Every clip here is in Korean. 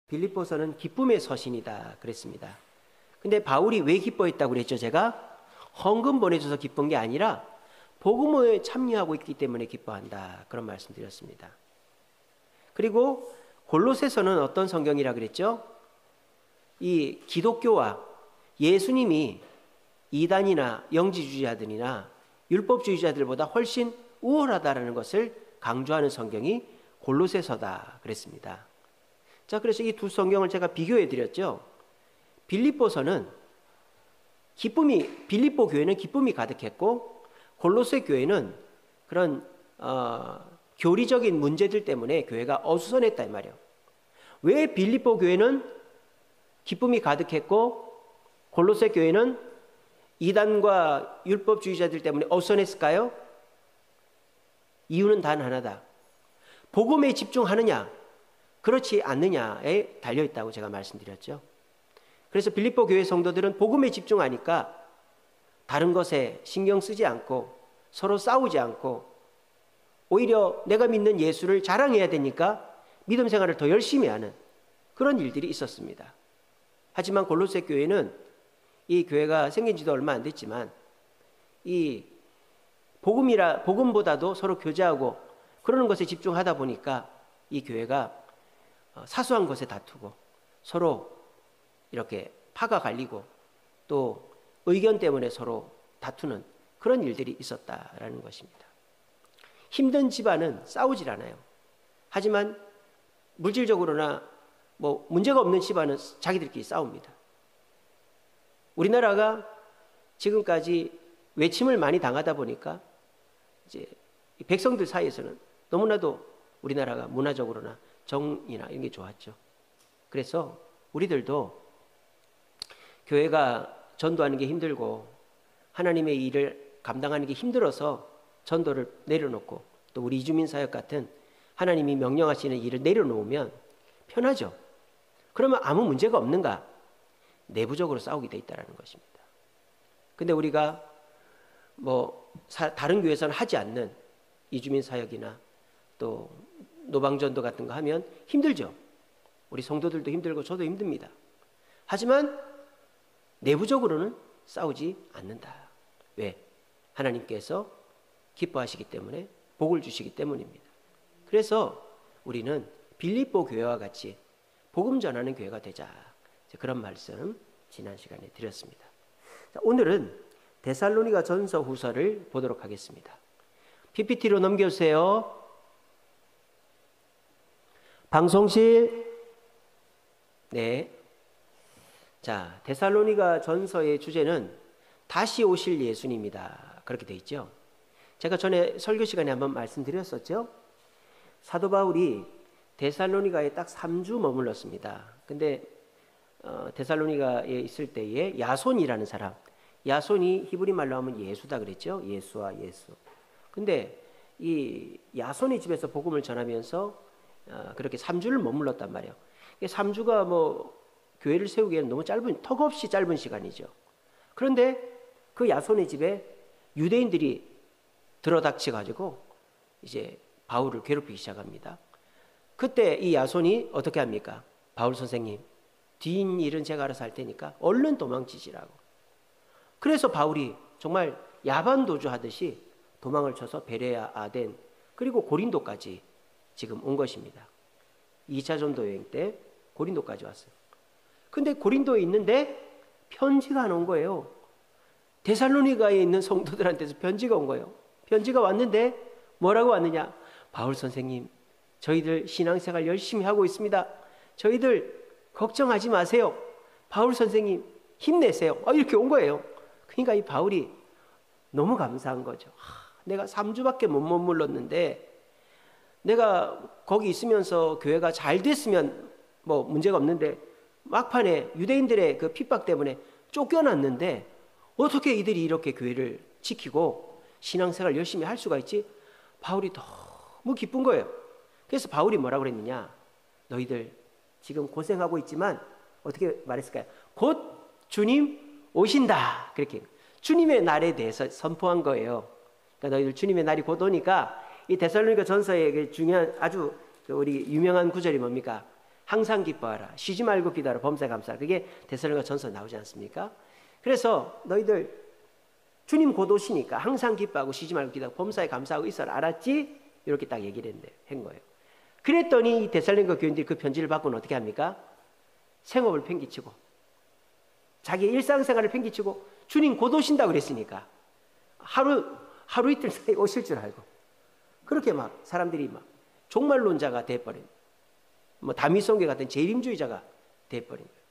빌립보서는 기쁨의 서신이다 그랬습니다. 근데 바울이 왜 기뻐했다고 그랬죠? 제가 헌금 보내줘서 기쁜 게 아니라 복음에 참여하고 있기 때문에 기뻐한다, 그런 말씀 드렸습니다. 그리고 골로새서는 어떤 성경이라 그랬죠? 이 기독교와 예수님이 이단이나 영지주의자들이나 율법주의자들보다 훨씬 우월하다라는 것을 강조하는 성경이 골로새서다 그랬습니다. 자, 그래서 이 두 성경을 제가 비교해 드렸죠. 빌립보서는 빌립보 교회는 기쁨이 가득했고, 골로새 교회는 그런 교리적인 문제들 때문에 교회가 어수선했다 이 말이에요. 왜 빌립보 교회는 기쁨이 가득했고 골로새 교회는 이단과 율법주의자들 때문에 어수선했을까요? 이유는 단 하나다. 복음에 집중하느냐 그렇지 않느냐에 달려있다고 제가 말씀드렸죠. 그래서 빌립보 교회 성도들은 복음에 집중하니까 다른 것에 신경 쓰지 않고 서로 싸우지 않고 오히려 내가 믿는 예수를 자랑해야 되니까 믿음 생활을 더 열심히 하는 그런 일들이 있었습니다. 하지만 골로새 교회는 이 교회가 생긴 지도 얼마 안 됐지만 이 복음보다도 서로 교제하고 그러는 것에 집중하다 보니까 이 교회가 사소한 것에 다투고 서로 이렇게 파가 갈리고 또 의견 때문에 서로 다투는 그런 일들이 있었다라는 것입니다. 힘든 집안은 싸우질 않아요. 하지만 물질적으로나 문제가 없는 집안은 자기들끼리 싸웁니다. 우리나라가 지금까지 외침을 많이 당하다 보니까 이제 백성들 사이에서는 너무나도 우리나라가 문화적으로나 정이나 이런 게 좋았죠. 그래서 우리들도 교회가 전도하는 게 힘들고 하나님의 일을 감당하는 게 힘들어서 전도를 내려놓고 또 우리 이주민 사역 같은 하나님이 명령하시는 일을 내려놓으면 편하죠. 그러면 아무 문제가 없는가? 내부적으로 싸우게 돼 있다는 것입니다. 근데 우리가 다른 교회에서는 하지 않는 이주민 사역이나 또 노방전도 같은 거 하면 힘들죠. 우리 성도들도 힘들고 저도 힘듭니다. 하지만 내부적으로는 싸우지 않는다. 왜? 하나님께서 기뻐하시기 때문에, 복을 주시기 때문입니다. 그래서 우리는 빌립보 교회와 같이 복음 전하는 교회가 되자, 그런 말씀 지난 시간에 드렸습니다. 자, 오늘은 데살로니가 전서 후서를 보도록 하겠습니다. PPT로 넘겨주세요. 방송실. 네. 자, 데살로니가 전서의 주제는 다시 오실 예수님이다, 그렇게 돼 있죠. 제가 전에 설교 시간에 한번 말씀드렸었죠. 사도 바울이 데살로니가에 딱 3주 머물렀습니다. 근데 데살로니가에 있을 때에 야손이라는 사람, 야손이 히브리 말로 하면 예수다 그랬죠. 예수와 예수. 근데 이 야손의 집에서 복음을 전하면서 그렇게 3주를 머물렀단 말이에요. 3주가 교회를 세우기에는 너무 턱없이 짧은 시간이죠. 그런데 그 야손의 집에 유대인들이 들어닥쳐가지고 이제 바울을 괴롭히기 시작합니다. 그때 이 야손이 어떻게 합니까? 바울 선생님, 뒤인 일은 제가 알아서 할 테니까 얼른 도망치시라고. 그래서 바울이 정말 야반도주 하듯이 도망을 쳐서 베레아, 아덴, 그리고 고린도까지 지금 온 것입니다. 2차 전도 여행 때 고린도까지 왔어요. 근데 고린도에 있는데 편지가 안 온 거예요. 데살로니가에 있는 성도들한테서 편지가 온 거예요. 편지가 왔는데 뭐라고 왔느냐? 바울 선생님, 저희들 신앙생활 열심히 하고 있습니다. 저희들 걱정하지 마세요. 바울 선생님 힘내세요. 이렇게 온 거예요. 그러니까 이 바울이 너무 감사한 거죠. 내가 3주밖에 못 머물렀는데 내가 거기 있으면서 교회가 잘 됐으면 문제가 없는데 막판에 유대인들의 그 핍박 때문에 쫓겨났는데 어떻게 이들이 이렇게 교회를 지키고 신앙생활 열심히 할 수가 있지? 바울이 너무 기쁜 거예요. 그래서 바울이 뭐라고 그랬느냐? 너희들 지금 고생하고 있지만 어떻게 말했을까요? 곧 주님 오신다. 그렇게 주님의 날에 대해서 선포한 거예요. 그러니까 너희들 주님의 날이 곧 오니까 이 데살로니가 전서의 중요한 아주 우리 유명한 구절이 뭡니까? 항상 기뻐하라. 쉬지 말고 기도하라. 범사에 감사하라. 그게 데살로니가 전서 나오지 않습니까? 그래서 너희들 주님 곧 오시니까 항상 기뻐하고 쉬지 말고 기도하고 범사에 감사하고 있어라. 알았지? 이렇게 딱 얘기를 한 거예요. 그랬더니 이 데살로니가 교인들이 그 편지를 받고는 어떻게 합니까? 생업을 팽개치고 자기의 일상생활을 팽개치고 주님 곧 오신다고 그랬으니까 하루 이틀 사이에 오실 줄 알고 그렇게 막 사람들이 막 종말론자가 돼버린 뭐 다미성교 같은 재림주의자가 돼버린 거예요.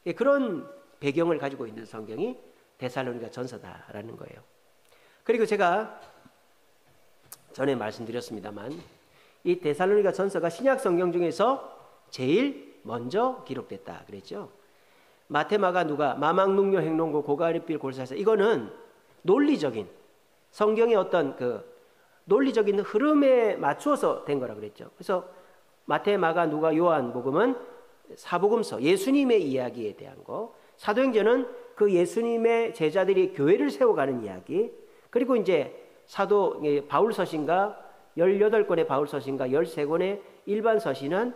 예, 그런 배경을 가지고 있는 성경이 데살로니가 전서다라는 거예요. 그리고 제가 전에 말씀드렸습니다만 이 데살로니가 전서가 신약 성경 중에서 제일 먼저 기록됐다 그랬죠. 마태, 마가, 누가, 마망, 눅녀, 행론고, 고가리필, 골사사 이거는 논리적인 성경의 어떤 그 논리적인 흐름에 맞추어서 된 거라 그랬죠. 그래서 마태, 마가, 누가, 요한복음은 사복음서 예수님의 이야기에 대한 거, 사도행전은 그 예수님의 제자들이 교회를 세워가는 이야기, 그리고 이제 사도 바울 서신과 18권의 바울 서신과 13권의 일반 서신은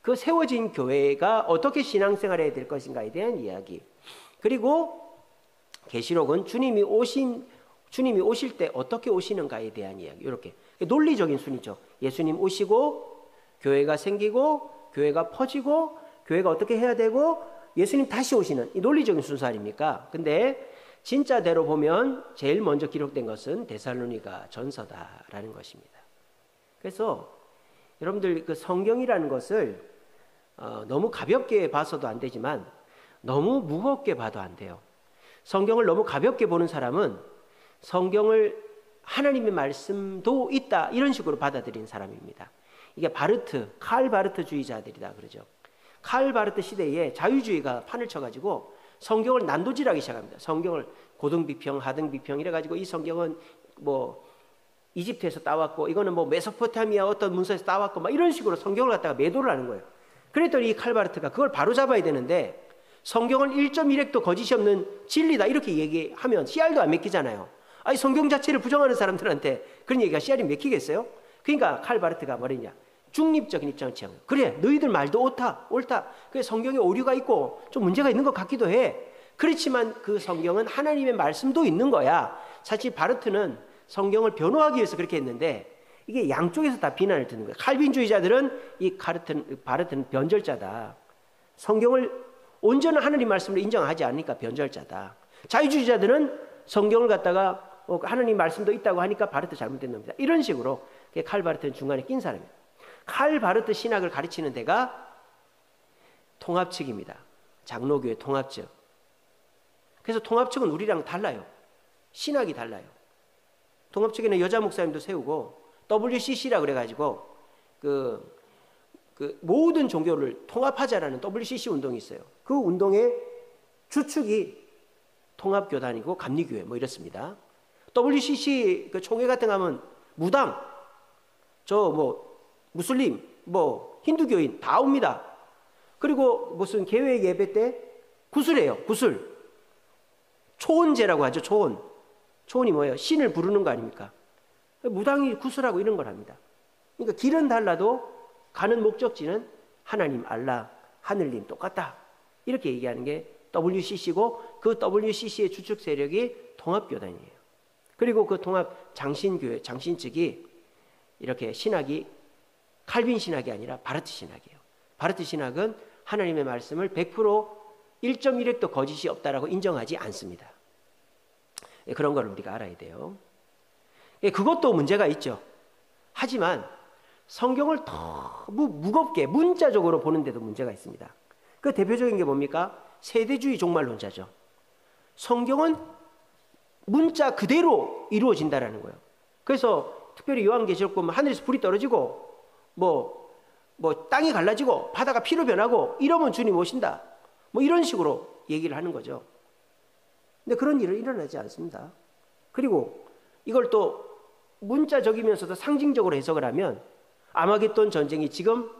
그 세워진 교회가 어떻게 신앙생활해야 될 것인가에 대한 이야기, 그리고 계시록은 주님이 오실 때 어떻게 오시는가에 대한 이야기, 이렇게 논리적인 순위죠. 예수님 오시고 교회가 생기고 교회가 퍼지고 교회가 어떻게 해야 되고 예수님 다시 오시는 이 논리적인 순서 아닙니까? 근데 진짜대로 보면 제일 먼저 기록된 것은 데살로니가 전서다라는 것입니다. 그래서 여러분들 그 성경이라는 것을 너무 가볍게 봐서도 안 되지만 너무 무겁게 봐도 안 돼요. 성경을 너무 가볍게 보는 사람은 성경을 하나님의 말씀도 있다 이런 식으로 받아들이는 사람입니다. 이게 칼 바르트주의자들이다 그러죠. 칼 바르트 시대에 자유주의가 판을 쳐가지고 성경을 난도질하기 시작합니다. 성경을 고등비평, 하등비평 이래가지고 이 성경은 뭐 이집트에서 따왔고 이거는 뭐 메소포타미아 어떤 문서에서 따왔고 막 이런 식으로 성경을 갖다가 매도를 하는 거예요. 그랬더니 이 칼 바르트가 그걸 바로잡아야 되는데 성경은 1.1핵도 거짓이 없는 진리다 이렇게 얘기하면 씨알도 안 맥히잖아요. 아니 성경 자체를 부정하는 사람들한테 그런 얘기가 씨알이 맥히겠어요? 그러니까 칼 바르트가 뭐랬냐, 중립적인 입장을 취한 거예요. 그래 너희들 말도 옳다. 그래 성경에 오류가 있고 좀 문제가 있는 것 같기도 해. 그렇지만 그 성경은 하나님의 말씀도 있는 거야. 사실 바르트는 성경을 변호하기 위해서 그렇게 했는데 이게 양쪽에서 다 비난을 듣는 거예요. 칼빈주의자들은 이 바르트는 변절자다. 성경을 온전한 하나님 말씀으로 인정하지 않으니까 변절자다. 자유주의자들은 성경을 갖다가 하나님 말씀도 있다고 하니까 바르트 잘못된 놈이다. 이런 식으로 칼 바르트는 중간에 낀 사람이에요. 칼 바르트 신학을 가르치는 데가 통합 측입니다. 장로교회 통합 측. 그래서 통합 측은 우리랑 달라요. 신학이 달라요. 통합 측에는 여자 목사님도 세우고 WCC라 그래가지고 그 모든 종교를 통합하자라는 WCC 운동이 있어요. 그 운동의 주축이 통합교단이고 감리교회 뭐 이렇습니다. WCC 그 총회 같은 거 하면 무당, 무슬림, 힌두교인 다 옵니다. 그리고 무슨 계획 예배 때 구슬해요. 구슬. 초혼제라고 하죠. 초혼이 뭐예요? 신을 부르는 거 아닙니까? 무당이 구슬하고 이런 걸 합니다. 그러니까 길은 달라도 가는 목적지는 하나님, 알라, 하늘님 똑같다. 이렇게 얘기하는 게 WCC고 그 WCC의 주축 세력이 통합교단이에요. 그리고 그 통합 장신교회, 장신 측이 이렇게 신학이 칼빈 신학이 아니라 바르트 신학이에요. 바르트 신학은 하나님의 말씀을 100% 1.1핵도 거짓이 없다라고 인정하지 않습니다. 그런 걸 우리가 알아야 돼요. 그것도 문제가 있죠. 하지만 성경을 너무 무겁게 문자적으로 보는데도 문제가 있습니다. 그 대표적인 게 뭡니까? 세대주의 종말론자죠. 성경은 문자 그대로 이루어진다라는 거예요. 그래서 특별히 요한계시록 보면 하늘에서 불이 떨어지고 땅이 갈라지고 바다가 피로 변하고 이러면 주님 오신다. 이런 식으로 얘기를 하는 거죠. 근데 그런 일은 일어나지 않습니다. 그리고 이걸 또 문자적이면서도 상징적으로 해석을 하면 아마겟돈 전쟁이 지금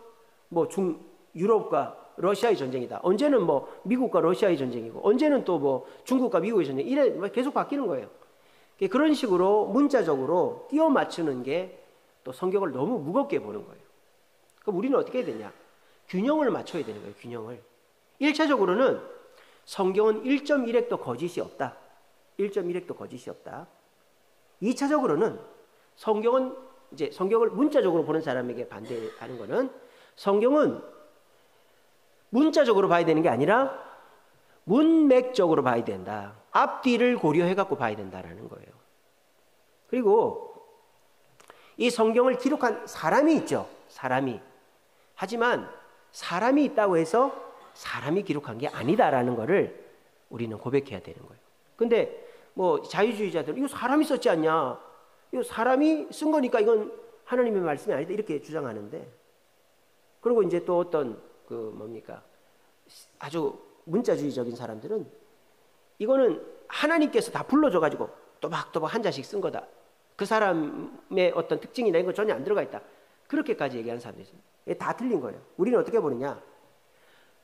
유럽과 러시아의 전쟁이다. 언제는 미국과 러시아의 전쟁이고 언제는 또 중국과 미국의 전쟁 이래 계속 바뀌는 거예요. 그런 식으로 문자적으로 끼워 맞추는 게 또 성경을 너무 무겁게 보는 거예요. 그럼 우리는 어떻게 해야 되냐? 균형을 맞춰야 되는 거예요. 균형을. 1차적으로는 성경은 1.1핵도 거짓이 없다. 1.1핵도 거짓이 없다. 2차적으로는 성경은 이제 성경을 문자적으로 보는 사람에게 반대하는 것은 성경은 문자적으로 봐야 되는 게 아니라 문맥적으로 봐야 된다. 앞뒤를 고려해 갖고 봐야 된다라는 거예요. 그리고 이 성경을 기록한 사람이 있죠. 사람이. 하지만 사람이 있다고 해서 사람이 기록한 게 아니다라는 것을 우리는 고백해야 되는 거예요. 근데 뭐 자유주의자들은 이거 사람이 썼지 않냐? 이거 사람이 쓴 거니까 이건 하나님의 말씀이 아니다 이렇게 주장하는데, 그리고 이제 또 어떤 아주 문자주의적인 사람들은 이거는 하나님께서 다 불러줘가지고 또박또박 한 자씩 쓴 거다. 그 사람의 어떤 특징이나 이런 거 전혀 안 들어가 있다. 그렇게까지 얘기하는 사람들이 있습니다. 이게 다 틀린 거예요. 우리는 어떻게 보느냐?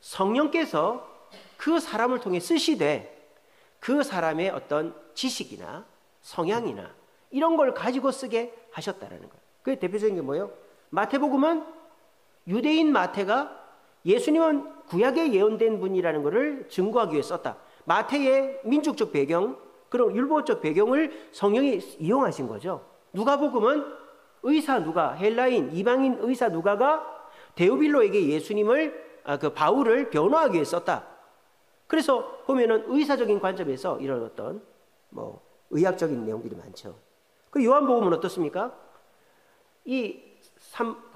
성령께서 그 사람을 통해 쓰시되 그 사람의 어떤 지식이나 성향이나 이런 걸 가지고 쓰게 하셨다라는 거예요. 그 대표적인 게 뭐예요? 마태복음은 유대인 마태가 예수님은 구약에 예언된 분이라는 것을 증거하기 위해 썼다. 마태의 민족적 배경, 그런 율법적 배경을 성령이 이용하신 거죠. 누가복음은 의사 누가, 헬라인, 이방인 의사 누가가 데오빌로에게 예수님을 그 바울을 변호하기 위해 썼다. 그래서 보면은 의사적인 관점에서 이런 어떤 의학적인 내용들이 많죠. 그 요한복음은 어떻습니까? 이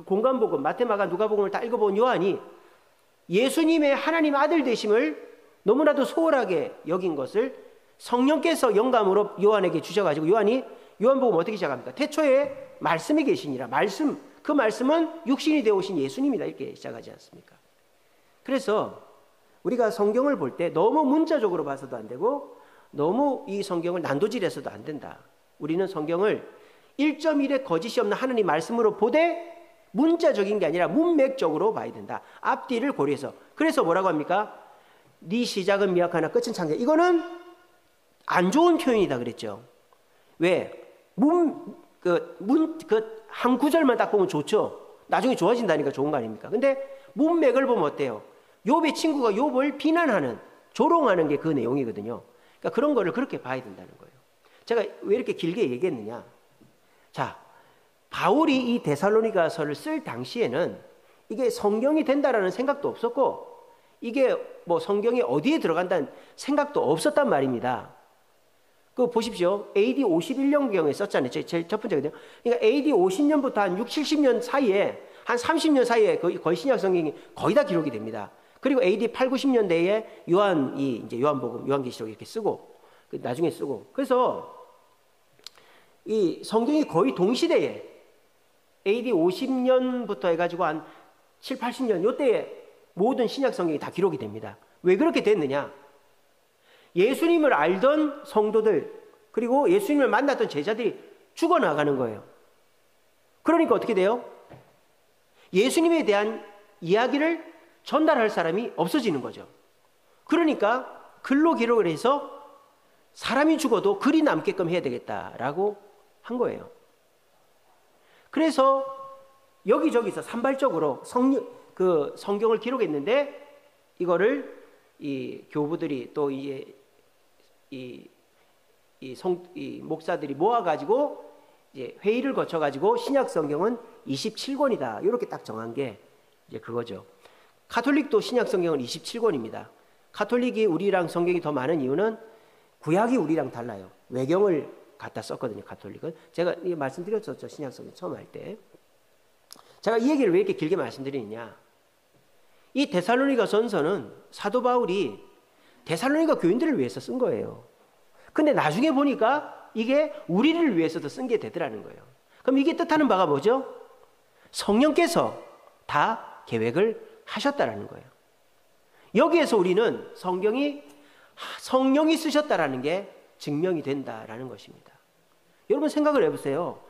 공간복음, 마태, 마가, 누가복음을 다 읽어본 요한이 예수님의 하나님 아들 되심을 너무나도 소홀하게 여긴 것을 성령께서 영감으로 요한에게 주셔가지고 요한이 요한복음 어떻게 시작합니까? 태초에 말씀이 계시니라. 말씀, 그 말씀은 육신이 되어 오신 예수님이다. 이렇게 시작하지 않습니까? 그래서 우리가 성경을 볼 때 너무 문자적으로 봐서도 안 되고 너무 이 성경을 난도질해서도 안 된다. 우리는 성경을 1.1의 거짓이 없는 하나님 말씀으로 보되 문자적인 게 아니라 문맥적으로 봐야 된다. 앞뒤를 고려해서. 그래서 뭐라고 합니까? 네 시작은 미약하나 끝은 창대. 이거는 안 좋은 표현이다 그랬죠. 왜? 한 구절만 딱 보면 좋죠. 나중에 좋아진다니까 좋은 거 아닙니까? 근데 문맥을 보면 어때요? 욥의 친구가 욥을 비난하는, 조롱하는 게 그 내용이거든요. 그러니까 그런 거를 그렇게 봐야 된다는 거예요. 제가 왜 이렇게 길게 얘기했느냐? 자, 바울이 이 데살로니가서를 쓸 당시에는 이게 성경이 된다라는 생각도 없었고 이게 뭐 성경이 어디에 들어간다는 생각도 없었단 말입니다. 그 보십시오. AD 51년경에 썼잖아요. 제일 첫 번째거든요. 그러니까 AD 50년부터 한 6, 70년 사이에 한 30년 사이에 거의 신약 성경이 거의 다 기록이 됩니다. 그리고 AD 8, 90년대에 요한이 이제 요한복음, 요한계시록 이렇게 쓰고 나중에 쓰고, 그래서 이 성경이 거의 동시대에 AD 50년부터 해가지고 한 7, 80년 요때에 모든 신약 성경이 다 기록이 됩니다. 왜 그렇게 됐느냐? 예수님을 알던 성도들 그리고 예수님을 만났던 제자들이 죽어나가는 거예요. 그러니까 어떻게 돼요? 예수님에 대한 이야기를 전달할 사람이 없어지는 거죠. 그러니까 글로 기록을 해서 사람이 죽어도 글이 남게끔 해야 되겠다라고 한 거예요. 그래서 여기저기서 산발적으로 성경을 기록했는데 이거를 이 교부들이 또 이 목사들이 모아가지고 이제 회의를 거쳐가지고 신약 성경은 27권이다 이렇게 딱 정한 게 이제 그거죠. 가톨릭도 신약 성경은 27권입니다. 가톨릭이 우리랑 성경이 더 많은 이유는 구약이 우리랑 달라요. 외경을 갖다 썼거든요. 가톨릭은. 제가 말씀드렸었죠. 신약 성경 처음 할 때. 제가 이 얘기를 왜 이렇게 길게 말씀드리느냐. 이 데살로니가 전서는 사도 바울이 데살로니가 교인들을 위해서 쓴 거예요. 근데 나중에 보니까 이게 우리를 위해서도 쓴 게 되더라는 거예요. 그럼 이게 뜻하는 바가 뭐죠? 성령께서 다 계획을 하셨다라는 거예요. 여기에서 우리는 성령이 쓰셨다라는 게 증명이 된다라는 것입니다. 여러분 생각을 해보세요.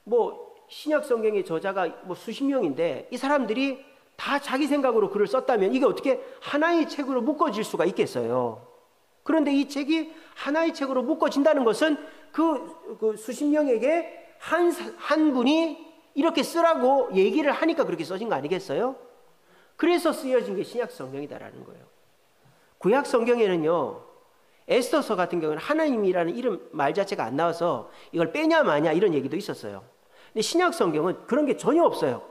뭐 신약 성경의 저자가 뭐 수십 명인데 이 사람들이 다 자기 생각으로 글을 썼다면 이게 어떻게 하나의 책으로 묶어질 수가 있겠어요? 그런데 이 책이 하나의 책으로 묶어진다는 것은 그 수십 명에게 한 분이 이렇게 쓰라고 얘기를 하니까 그렇게 써진 거 아니겠어요? 그래서 쓰여진 게 신약 성경이다라는 거예요. 구약 성경에는요, 에스더서 같은 경우는 하나님이라는 이름 말 자체가 안 나와서 이걸 빼냐 마냐 이런 얘기도 있었어요. 근데 신약 성경은 그런 게 전혀 없어요.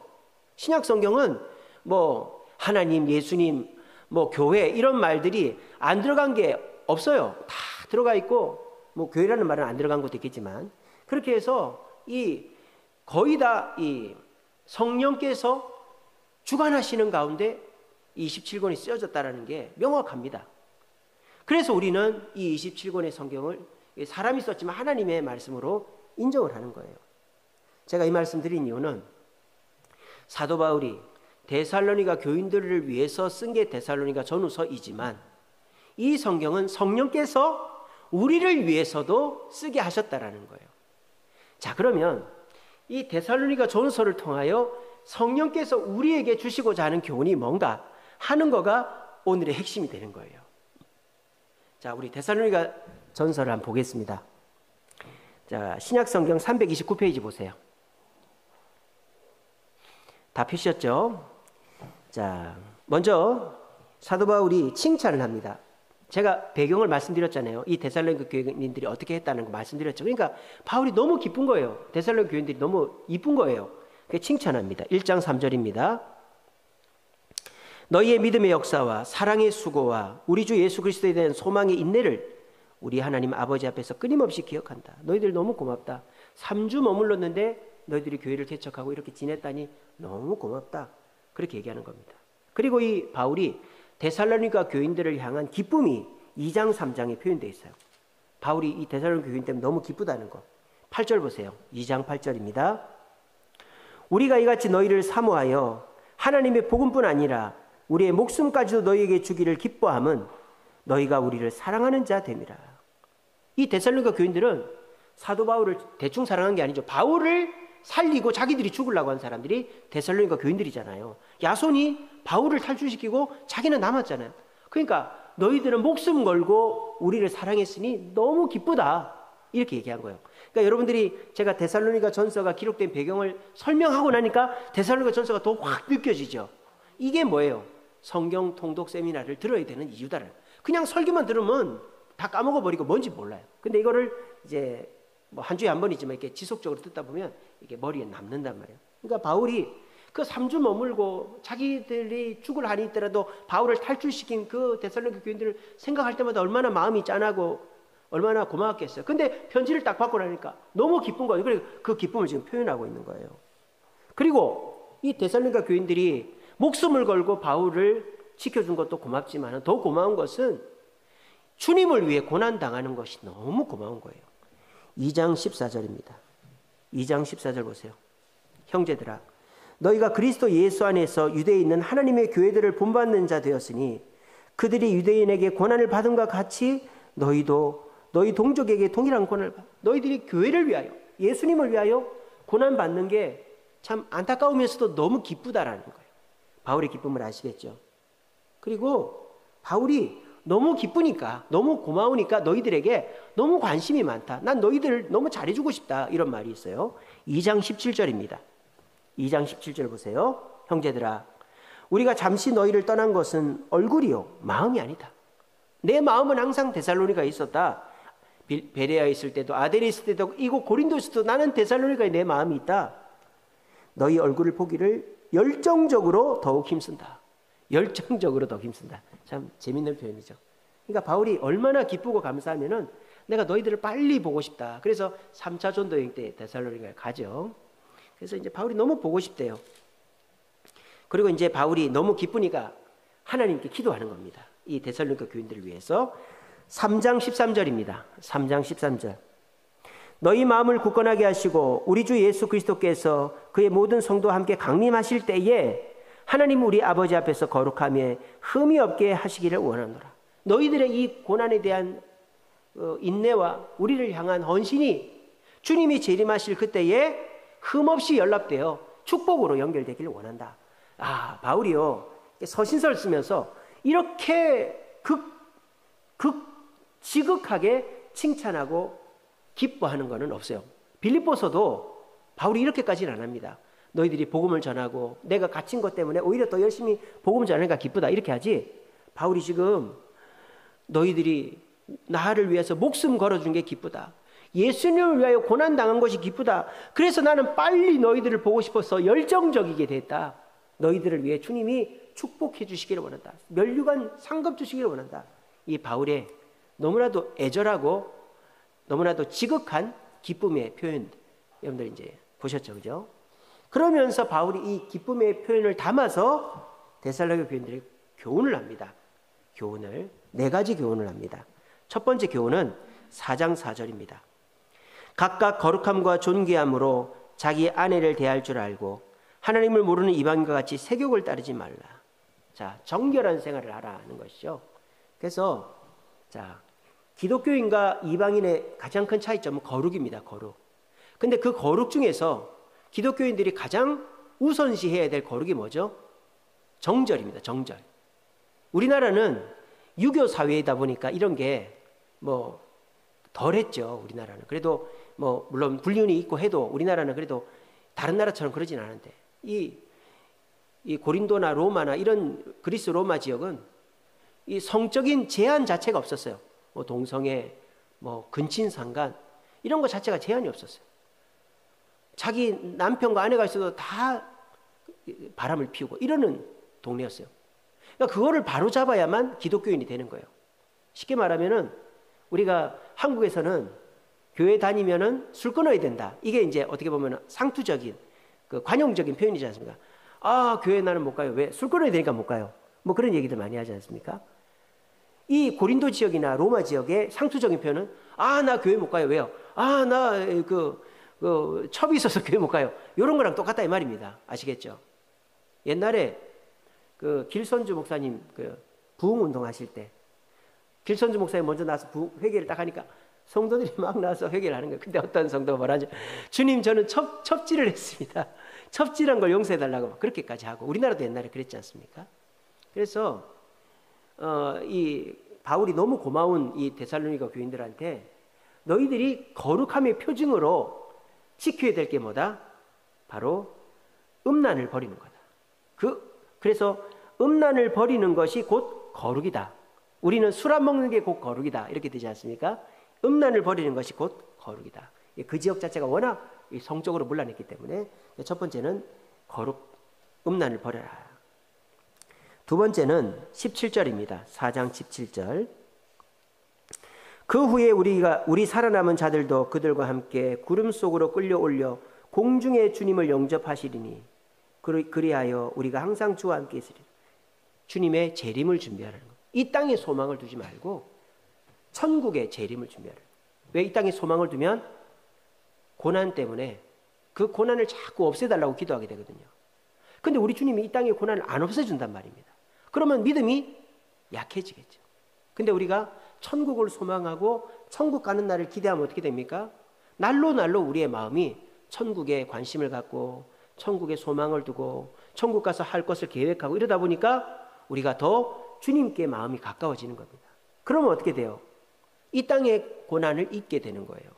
신약 성경은 뭐 하나님, 예수님, 뭐 교회 이런 말들이 안 들어간 게 없어요. 다 들어가 있고, 뭐 교회라는 말은 안 들어간 것도 있겠지만, 그렇게 해서 거의 다 이 성령께서 주관하시는 가운데 27권이 쓰여졌다는 게 명확합니다. 그래서 우리는 이 27권의 성경을 사람이 썼지만 하나님의 말씀으로 인정을 하는 거예요. 제가 이 말씀 드린 이유는 사도 바울이 데살로니가 교인들을 위해서 쓴 게 데살로니가 전후서이지만 이 성경은 성령께서 우리를 위해서도 쓰게 하셨다라는 거예요. 자, 그러면 이 데살로니가 전후서를 통하여 성령께서 우리에게 주시고자 하는 교훈이 뭔가 하는 거가 오늘의 핵심이 되는 거예요. 자, 우리 데살로니가 전서를 한번 보겠습니다. 자, 신약 성경 329페이지 보세요. 다 펴셨죠? 자, 먼저 사도 바울이 칭찬을 합니다. 제가 배경을 말씀드렸잖아요. 이 데살로니가 교인들이 어떻게 했다는 거 말씀드렸죠. 그러니까 바울이 너무 기쁜 거예요. 데살로니가 교인들이 너무 이쁜 거예요. 그래서 칭찬합니다. 1장 3절입니다. 너희의 믿음의 역사와 사랑의 수고와 우리 주 예수 그리스도에 대한 소망의 인내를 우리 하나님 아버지 앞에서 끊임없이 기억한다. 너희들 너무 고맙다. 3주 머물렀는데 너희들이 교회를 개척하고 이렇게 지냈다니 너무 고맙다. 그렇게 얘기하는 겁니다. 그리고 이 바울이 데살로니가 교인들을 향한 기쁨이 2장 3장에 표현되어 있어요. 바울이 이 데살로니가 교인 때문에 너무 기쁘다는 거. 8절 보세요. 2장 8절입니다. 우리가 이같이 너희를 사모하여 하나님의 복음뿐 아니라 우리의 목숨까지도 너희에게 주기를 기뻐함은 너희가 우리를 사랑하는 자 됨이라. 이 데살로니가 교인들은 사도 바울을 대충 사랑한 게 아니죠. 바울을 살리고 자기들이 죽으려고 한 사람들이 데살로니가 교인들이잖아요. 야손이 바울을 탈출시키고 자기는 남았잖아요. 그러니까 너희들은 목숨 걸고 우리를 사랑했으니 너무 기쁘다. 이렇게 얘기한 거예요. 그러니까 여러분들이 제가 데살로니가 전서가 기록된 배경을 설명하고 나니까 데살로니가 전서가 더 확 느껴지죠. 이게 뭐예요? 성경 통독 세미나를 들어야 되는 이유다를. 그냥 설교만 들으면 다 까먹어버리고 뭔지 몰라요. 근데 이거를 이제 뭐 한 주에 한 번이지만 이렇게 지속적으로 듣다 보면 이게 머리에 남는단 말이에요. 그러니까 바울이 그 3주 머물고 자기들이 죽을 한이 있더라도 바울을 탈출시킨 그 데살로니가 교인들을 생각할 때마다 얼마나 마음이 짠하고 얼마나 고마웠겠어요. 근데 편지를 딱 받고 나니까 너무 기쁜 거예요. 그리고 그 기쁨을 지금 표현하고 있는 거예요. 그리고 이 데살로니가 교인들이 목숨을 걸고 바울을 지켜준 것도 고맙지만 더 고마운 것은 주님을 위해 고난당하는 것이 너무 고마운 거예요. 2장 14절입니다. 2장 14절 보세요. 형제들아, 너희가 그리스도 예수 안에서 유대에 있는 하나님의 교회들을 본받는 자 되었으니 그들이 유대인에게 고난을 받음과 같이 너희도 너희 동족에게 동일한 고난을 받아. 너희들이 교회를 위하여, 예수님을 위하여 고난받는 게 참 안타까우면서도 너무 기쁘다라는 거예요. 바울의 기쁨을 아시겠죠? 그리고 바울이 너무 기쁘니까, 너무 고마우니까 너희들에게 너무 관심이 많다. 난 너희들을 너무 잘해주고 싶다. 이런 말이 있어요. 2장 17절입니다. 2장 17절 보세요. 형제들아, 우리가 잠시 너희를 떠난 것은 얼굴이요 마음이 아니다. 내 마음은 항상 데살로니가에 있었다. 베레아에 있을 때도 아데에 있을 때도 이곳 고린도에 있을 때도 나는 데살로니가에 내 마음이 있다. 너희 얼굴을 보기를 열정적으로 더욱 힘쓴다. 열정적으로 더욱 힘쓴다. 참 재밌는 표현이죠. 그러니까 바울이 얼마나 기쁘고 감사하면은 내가 너희들을 빨리 보고 싶다. 그래서 3차 전도 여행 때 데살로니가에 가죠. 그래서 이제 바울이 너무 보고 싶대요. 그리고 이제 바울이 너무 기쁘니까 하나님께 기도하는 겁니다. 이 데살로니가 교인들을 위해서. 3장 13절입니다. 3장 13절. 너희 마음을 굳건하게 하시고 우리 주 예수 그리스도께서 그의 모든 성도와 함께 강림하실 때에 하나님 우리 아버지 앞에서 거룩하며 흠이 없게 하시기를 원하노라. 너희들의 이 고난에 대한 인내와 우리를 향한 헌신이 주님이 재림하실 그때에 흠없이 연락되어 축복으로 연결되기를 원한다. 아, 바울이요 서신서를 쓰면서 이렇게 지극하게 칭찬하고 기뻐하는 것은 없어요. 빌립보서도 바울이 이렇게까지는 안 합니다. 너희들이 복음을 전하고 내가 갇힌 것 때문에 오히려 더 열심히 복음 전하니까 기쁘다 이렇게 하지. 바울이 지금 너희들이 나를 위해서 목숨 걸어준 게 기쁘다. 예수님을 위하여 고난당한 것이 기쁘다. 그래서 나는 빨리 너희들을 보고 싶어서 열정적이게 됐다. 너희들을 위해 주님이 축복해 주시기를 원한다. 면류관 상급 주시기를 원한다. 이 바울의 너무나도 애절하고 너무나도 지극한 기쁨의 표현, 여러분들 이제 보셨죠, 그죠? 그러면서 바울이 이 기쁨의 표현을 담아서 데살로니가 교인들에게 교훈을 합니다. 교훈을 네 가지 교훈을 합니다. 첫 번째 교훈은 4장 4절입니다. 각각 거룩함과 존귀함으로 자기 아내를 대할 줄 알고 하나님을 모르는 이방인과 같이 세욕을 따르지 말라. 자, 정결한 생활을 하라는 것이죠. 그래서 자, 기독교인과 이방인의 가장 큰 차이점은 거룩입니다. 거룩. 근데 그 거룩 중에서 기독교인들이 가장 우선시해야 될 거룩이 뭐죠? 정절입니다. 정절. 우리나라는 유교 사회이다 보니까 이런 게 뭐 덜했죠. 우리나라는. 그래도 뭐 물론 불륜이 있고 해도 우리나라는 그래도 다른 나라처럼 그러진 않은데 이 고린도나 로마나 이런 그리스 로마 지역은 이 성적인 제한 자체가 없었어요. 뭐 동성애, 뭐 근친상간 이런 거 자체가 제한이 없었어요. 자기 남편과 아내가 있어도 다 바람을 피우고 이러는 동네였어요. 그러니까 그거를 바로 잡아야만 기독교인이 되는 거예요. 쉽게 말하면은 우리가 한국에서는 교회 다니면은 술 끊어야 된다. 이게 이제 어떻게 보면 상투적인 그 관용적인 표현이지 않습니까? 아, 교회 나는 못 가요. 왜? 술 끊어야 되니까 못 가요. 뭐 그런 얘기들 많이 하지 않습니까? 이 고린도 지역이나 로마 지역의 상투적인 표현은 아, 나 교회 못 가요. 왜요? 아, 나 첩이 있어서 교회 못 가요. 이런 거랑 똑같다 이 말입니다. 아시겠죠? 옛날에 그 길선주 목사님 그 부흥 운동 하실 때 길선주 목사님 먼저 나와서 회개를 딱 하니까 성도들이 막 나와서 회개를 하는 거예요. 근데 어떤 성도가 뭐라죠? 주님, 저는 첩질을 했습니다. 첩질한 걸 용서해달라고 막 그렇게까지 하고 우리나라도 옛날에 그랬지 않습니까? 그래서 이 바울이 너무 고마운 이 데살로니가 교인들한테 너희들이 거룩함의 표징으로 지켜야 될 게 뭐다? 바로 음란을 버리는 거다. 그래서 음란을 버리는 것이 곧 거룩이다. 우리는 술 안 먹는 게 곧 거룩이다. 이렇게 되지 않습니까? 음란을 버리는 것이 곧 거룩이다. 그 지역 자체가 워낙 성적으로 문란했기 때문에 첫 번째는 거룩, 음란을 버려라. 두 번째는 17절입니다. 4장 17절. 그 후에 우리 살아남은 자들도 그들과 함께 구름 속으로 끌려올려 공중의 주님을 영접하시리니 그리하여 우리가 항상 주와 함께 있으리라. 주님의 재림을 준비하라는 것. 이 땅에 소망을 두지 말고 천국의 재림을 준비하라. 왜 이 땅에 소망을 두면 고난 때문에 그 고난을 자꾸 없애달라고 기도하게 되거든요. 근데 우리 주님이 이 땅의 고난을 안 없애준단 말입니다. 그러면 믿음이 약해지겠죠. 근데 우리가 천국을 소망하고 천국 가는 날을 기대하면 어떻게 됩니까? 날로 우리의 마음이 천국에 관심을 갖고 천국에 소망을 두고 천국 가서 할 것을 계획하고 이러다 보니까 우리가 더 주님께 마음이 가까워지는 겁니다. 그러면 어떻게 돼요? 이 땅의 고난을 잊게 되는 거예요.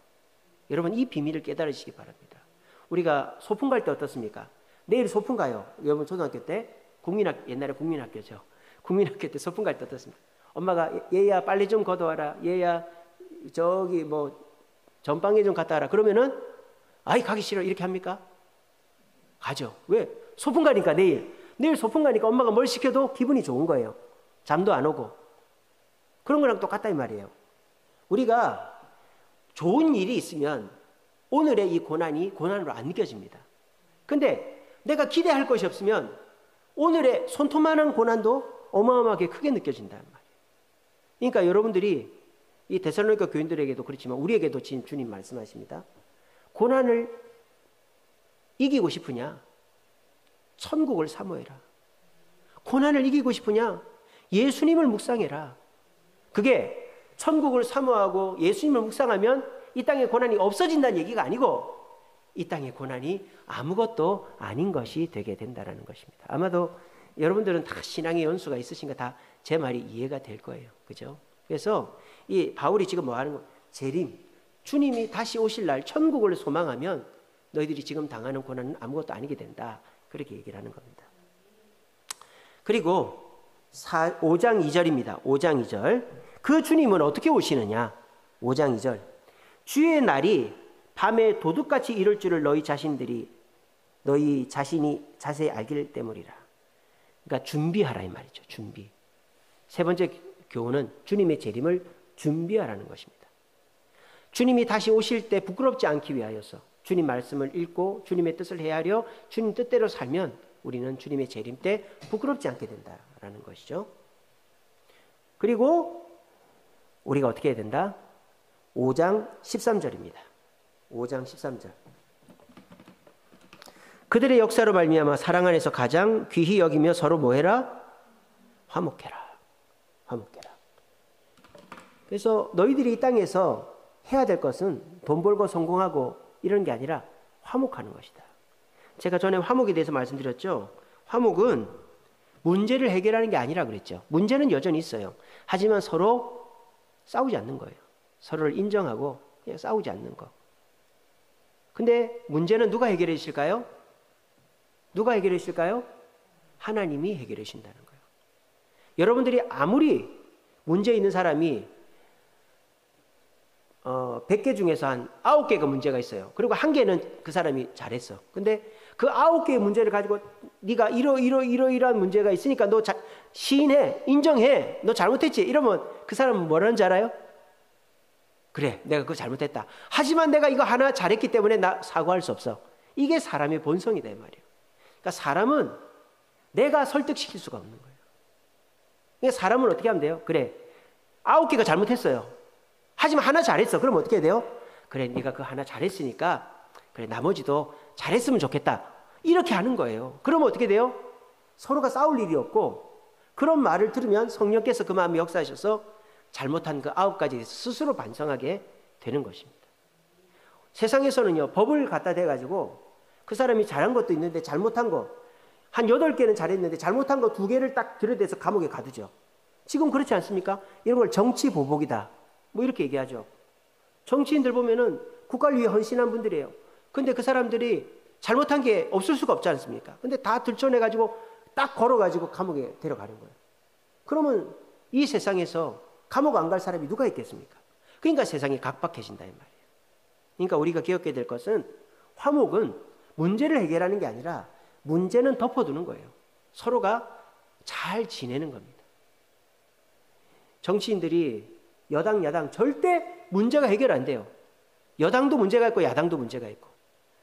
여러분 이 비밀을 깨달으시기 바랍니다. 우리가 소풍 갈 때 어떻습니까? 내일 소풍 가요. 여러분 초등학교 때 옛날에 국민학교죠. 국민학교 때 소풍 갈 때 어떻습니까? 엄마가 얘야 빨리 좀 걷어와라. 얘야 저기 뭐 전방에 좀 갔다 와라. 그러면은 아이 가기 싫어 이렇게 합니까? 가죠. 왜? 소풍 가니까 내일 소풍 가니까 엄마가 뭘 시켜도 기분이 좋은 거예요. 잠도 안 오고. 그런 거랑 똑같다 이 말이에요. 우리가 좋은 일이 있으면 오늘의 이 고난으로 안 느껴집니다. 근데 내가 기대할 것이 없으면 오늘의 손톱만한 고난도 어마어마하게 크게 느껴진단 말이에요. 그러니까 여러분들이 이 데살로니가 교인들에게도 그렇지만 우리에게도 주님 말씀하십니다. 고난을 이기고 싶으냐? 천국을 사모해라. 고난을 이기고 싶으냐? 예수님을 묵상해라. 그게 천국을 사모하고 예수님을 묵상하면 이 땅의 고난이 없어진다는 얘기가 아니고 이 땅의 고난이 아무것도 아닌 것이 되게 된다는 것입니다. 아마도 여러분들은 다 신앙의 연수가 있으신가 다 제 말이 이해가 될 거예요. 그죠? 그래서 이 바울이 지금 뭐 하는 거? 재림. 주님이 다시 오실 날 천국을 소망하면 너희들이 지금 당하는 고난은 아무것도 아니게 된다. 그렇게 얘기를 하는 겁니다. 그리고 5장 2절입니다. 5장 2절. 그 주님은 어떻게 오시느냐? 5장 2절. 주의 날이 밤에 도둑같이 이룰 줄을 너희 자신이 자세히 알기 때문이라. 그러니까 준비하라 이 말이죠. 준비. 세 번째 교훈은 주님의 재림을 준비하라는 것입니다. 주님이 다시 오실 때 부끄럽지 않기 위하여서 주님 말씀을 읽고 주님의 뜻을 헤아려 주님 뜻대로 살면 우리는 주님의 재림 때 부끄럽지 않게 된다라는 것이죠. 그리고 우리가 어떻게 해야 된다? 5장 13절입니다. 5장 13절. 그들의 역사로 말미암아 사랑 안에서 가장 귀히 여기며 서로 뭐해라? 화목해라. 화목해라. 그래서 너희들이 이 땅에서 해야 될 것은 돈 벌고 성공하고 이런 게 아니라 화목하는 것이다. 제가 전에 화목에 대해서 말씀드렸죠. 화목은 문제를 해결하는 게 아니라 그랬죠. 문제는 여전히 있어요. 하지만 서로 싸우지 않는 거예요. 서로를 인정하고 그냥 싸우지 않는 거. 근데 문제는 누가 해결해 주실까요? 누가 해결해 주실까요? 하나님이 해결해 주신다는 거예요. 여러분들이 아무리 문제 있는 사람이 100개 중에서 한 9개가 문제가 있어요. 그리고 1개는 그 사람이 잘했어. 근데 그 9개의 문제를 가지고 네가 이러이러한 문제가 있으니까 너 시인해, 인정해, 너 잘못했지. 이러면 그 사람은 뭐라는지 알아요? 그래, 내가 그거 잘못했다. 하지만 내가 이거 하나 잘했기 때문에 나 사과할 수 없어. 이게 사람의 본성이다 이 말이에요. 그러니까 사람은 내가 설득시킬 수가 없는 거예요. 그러니까 사람은 어떻게 하면 돼요? 그래, 9개가 잘못했어요. 하지만 하나 잘했어. 그럼 어떻게 해야 돼요? 그래, 네가 그 하나 잘했으니까 그래, 나머지도 잘했으면 좋겠다. 이렇게 하는 거예요. 그러면 어떻게 돼요? 서로가 싸울 일이 없고, 그런 말을 들으면 성령께서 그 마음에 역사하셔서 잘못한 그 9가지 스스로 반성하게 되는 것입니다. 세상에서는요, 법을 갖다 대가지고 그 사람이 잘한 것도 있는데 잘못한 거 한 8개는 잘했는데 잘못한 거 2개를 딱 들여대서 감옥에 가두죠. 지금 그렇지 않습니까? 이런 걸 정치 보복이다. 뭐 이렇게 얘기하죠. 정치인들 보면은 국가를 위해 헌신한 분들이에요. 근데 그 사람들이 잘못한 게 없을 수가 없지 않습니까? 근데 다 들춰내가지고 딱 걸어가지고 감옥에 데려가는 거예요. 그러면 이 세상에서 감옥 안 갈 사람이 누가 있겠습니까? 그러니까 세상이 각박해진다 이 말이에요. 그러니까 우리가 기억해야 될 것은 화목은 문제를 해결하는 게 아니라 문제는 덮어두는 거예요. 서로가 잘 지내는 겁니다. 정치인들이 여당, 야당 절대 문제가 해결 안 돼요. 여당도 문제가 있고 야당도 문제가 있고.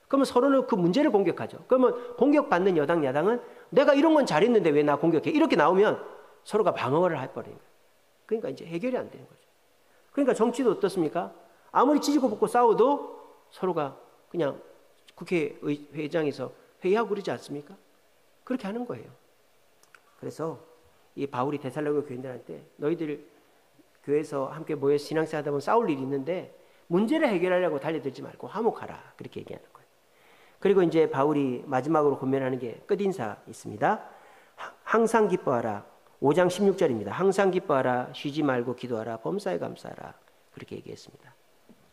그러면 서로는 그 문제를 공격하죠. 그러면 공격받는 여당, 야당은 내가 이런 건 잘했는데 왜 나 공격해? 이렇게 나오면 서로가 방어를 해버리는 거예요. 그러니까 이제 해결이 안 되는 거죠. 그러니까 정치도 어떻습니까? 아무리 지지고 볶고 싸워도 서로가 그냥 국회의장에서 회의하고 그러지 않습니까? 그렇게 하는 거예요. 그래서 이 바울이 데살로니가 교인들한테 너희들 교회에서 함께 모여서 신앙생활 하다 보면 싸울 일이 있는데 문제를 해결하려고 달려들지 말고 화목하라. 그렇게 얘기하는 거예요. 그리고 이제 바울이 마지막으로 권면하는 게 끝인사 있습니다. 항상 기뻐하라. 5장 16절입니다. 항상 기뻐하라. 쉬지 말고 기도하라. 범사에 감사하라. 그렇게 얘기했습니다.